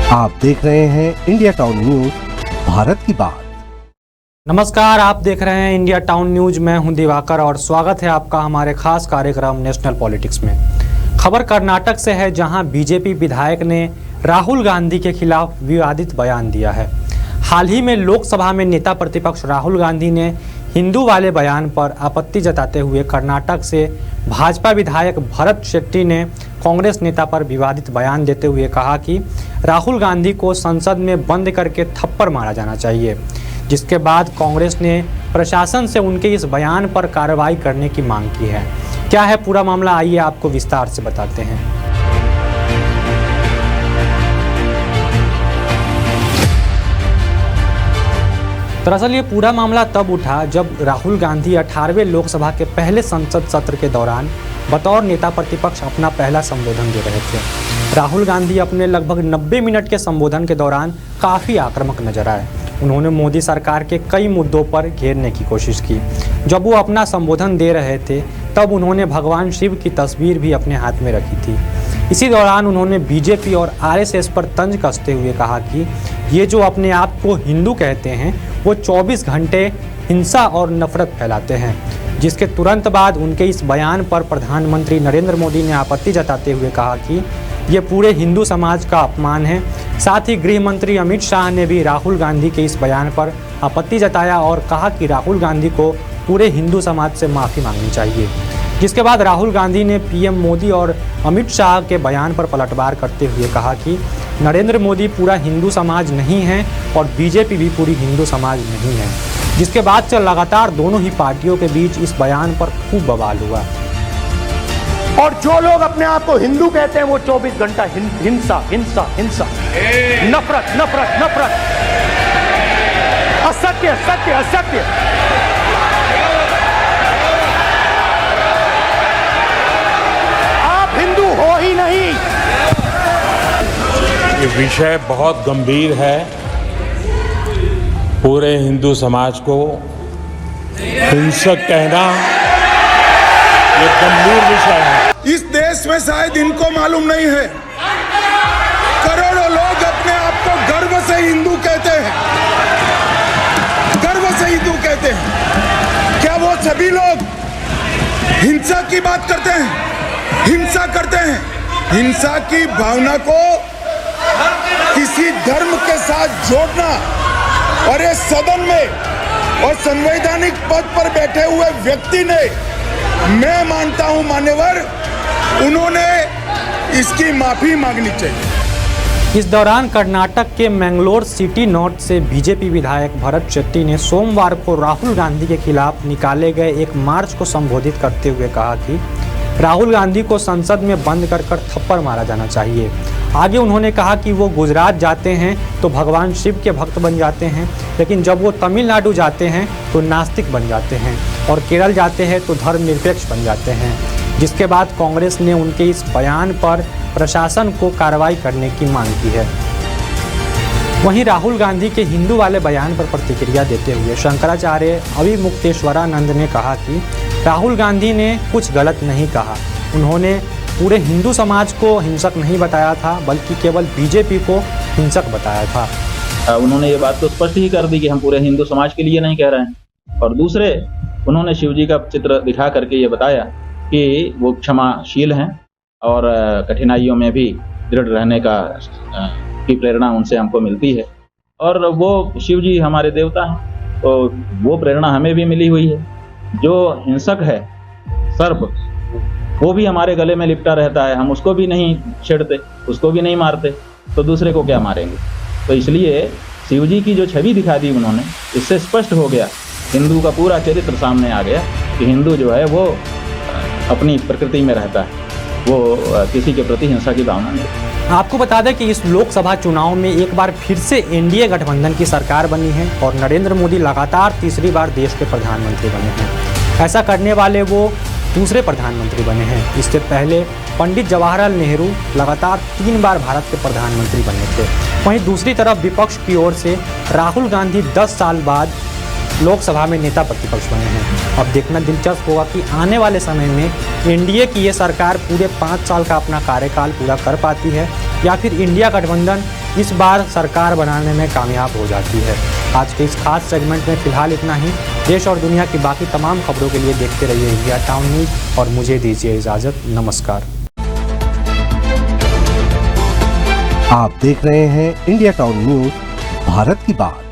आप देख रहे हैं इंडिया टाउन न्यूज, भारत की बात। नमस्कार, आप देख रहे हैं इंडिया टाउन न्यूज। मैं हूं दिवाकर और स्वागत है आपका हमारे खास कार्यक्रम नेशनल पॉलिटिक्स में। खबर कर्नाटक से है, जहां बीजेपी विधायक ने राहुल गांधी के खिलाफ विवादित बयान दिया है। हाल ही में लोकसभा में नेता प्रतिपक्ष राहुल गांधी ने हिंदू वाले बयान पर आपत्ति जताते हुए कर्नाटक से भाजपा विधायक भरत शेट्टी ने कांग्रेस नेता पर विवादित बयान देते हुए कहा कि राहुल गांधी को संसद में बंद करके थप्पड़ मारा जाना चाहिए, जिसके बाद कांग्रेस ने प्रशासन से उनके इस बयान पर कार्रवाई करने की मांग की है। क्या है पूरा मामला, आइए आपको विस्तार से बताते हैं। दरअसल ये पूरा मामला तब उठा जब राहुल गांधी 18वें लोकसभा के पहले संसद सत्र के दौरान बतौर नेता प्रतिपक्ष अपना पहला संबोधन दे रहे थे। राहुल गांधी अपने लगभग 90 मिनट के संबोधन के दौरान काफ़ी आक्रामक नजर आए। उन्होंने मोदी सरकार के कई मुद्दों पर घेरने की कोशिश की। जब वो अपना संबोधन दे रहे थे तब उन्होंने भगवान शिव की तस्वीर भी अपने हाथ में रखी थी। इसी दौरान उन्होंने बीजेपी और आरएसएस पर तंज कसते हुए कहा कि ये जो अपने आप को हिंदू कहते हैं वो 24 घंटे हिंसा और नफरत फैलाते हैं, जिसके तुरंत बाद उनके इस बयान पर प्रधानमंत्री नरेंद्र मोदी ने आपत्ति जताते हुए कहा कि ये पूरे हिंदू समाज का अपमान है। साथ ही गृह मंत्री अमित शाह ने भी राहुल गांधी के इस बयान पर आपत्ति जताया और कहा कि राहुल गांधी को पूरे हिंदू समाज से माफ़ी मांगनी चाहिए। जिसके बाद राहुल गांधी ने पीएम मोदी और अमित शाह के बयान पर पलटवार करते हुए कहा कि नरेंद्र मोदी पूरा हिंदू समाज नहीं है और बीजेपी भी पूरी हिंदू समाज नहीं है। जिसके बाद से लगातार दोनों ही पार्टियों के बीच इस बयान पर खूब बवाल हुआ। और जो लोग अपने आप को हिंदू कहते हैं वो 24 घंटा हिंसा हिंसा हिंसा, नफरत नफरत नफरत, असत्य सत्य असत्य। आप हिंदू हो ही नहीं। ये विषय बहुत गंभीर है। पूरे हिंदू समाज को हिंसक कहना ये गंभीर विषय है। इस देश में शायद इनको मालूम नहीं है, करोड़ों लोग अपने आप को गर्व से हिंदू कहते हैं, गर्व से हिंदू कहते हैं। क्या वो सभी लोग हिंसा की बात करते हैं, हिंसा करते हैं? हिंसा की भावना को किसी धर्म के साथ जोड़ना और ये सदन में और संवैधानिक पद पर बैठे हुए व्यक्ति ने, मैं मानता हूं मान्यवर, उन्होंने इसकी माफी मांगनी चाहिए। इस दौरान कर्नाटक के मैंगलोर सिटी नॉर्थ से बीजेपी विधायक भरत शेट्टी ने सोमवार को राहुल गांधी के खिलाफ निकाले गए एक मार्च को संबोधित करते हुए कहा कि राहुल गांधी को संसद में बंद कर थप्पड़ मारा जाना चाहिए। आगे उन्होंने कहा कि वो गुजरात जाते हैं तो भगवान शिव के भक्त बन जाते हैं, लेकिन जब वो तमिलनाडु जाते हैं तो नास्तिक बन जाते हैं और केरल जाते हैं तो धर्मनिरपेक्ष बन जाते हैं। जिसके बाद कांग्रेस ने उनके इस बयान पर प्रशासन को कार्रवाई करने की मांग की है। वहीं राहुल गांधी के हिंदू वाले बयान पर प्रतिक्रिया देते हुए शंकराचार्य अभिमुक्तेश्वरानंद ने कहा कि राहुल गांधी ने कुछ गलत नहीं कहा। उन्होंने पूरे हिंदू समाज को हिंसक नहीं बताया था, बल्कि केवल बीजेपी को हिंसक बताया था। उन्होंने ये बात तो स्पष्ट ही कर दी कि हम पूरे हिंदू समाज के लिए नहीं कह रहे हैं। और दूसरे, उन्होंने शिव जी का चित्र दिखा करके ये बताया कि वो क्षमाशील हैं और कठिनाइयों में भी दृढ़ रहने की प्रेरणा उनसे हमको मिलती है। और वो शिव जी हमारे देवता हैं, तो वो प्रेरणा हमें भी मिली हुई है। जो हिंसक है सर्प, वो भी हमारे गले में लिपटा रहता है, हम उसको भी नहीं छेड़ते, उसको भी नहीं मारते, तो दूसरे को क्या मारेंगे। तो इसलिए शिव जी की जो छवि दिखा दी उन्होंने, इससे स्पष्ट हो गया, हिंदू का पूरा चरित्र सामने आ गया कि हिंदू जो है वो अपनी प्रकृति में रहता है, वो किसी के प्रति हिंसा की भावना नहीं। आपको बता दें कि इस लोकसभा चुनाव में एक बार फिर से एनडीए गठबंधन की सरकार बनी है और नरेंद्र मोदी लगातार तीसरी बार देश के प्रधानमंत्री बने हैं। ऐसा करने वाले वो दूसरे प्रधानमंत्री बने हैं। इससे पहले पंडित जवाहरलाल नेहरू लगातार 3 बार भारत के प्रधानमंत्री बने थे। वहीं दूसरी तरफ विपक्ष की ओर से राहुल गांधी 10 साल बाद लोकसभा में नेता प्रतिपक्ष बने हैं। अब देखना दिलचस्प होगा कि आने वाले समय में एनडीए की ये सरकार पूरे 5 साल का अपना कार्यकाल पूरा कर पाती है या फिर इंडिया गठबंधन इस बार सरकार बनाने में कामयाब हो जाती है। आज के इस खास सेगमेंट में फिलहाल इतना ही। देश और दुनिया की बाकी तमाम खबरों के लिए देखते रहिए इंडिया टाउन न्यूज़ और मुझे दीजिए इजाज़त। नमस्कार। आप देख रहे हैं इंडिया टाउन न्यूज, भारत की बात।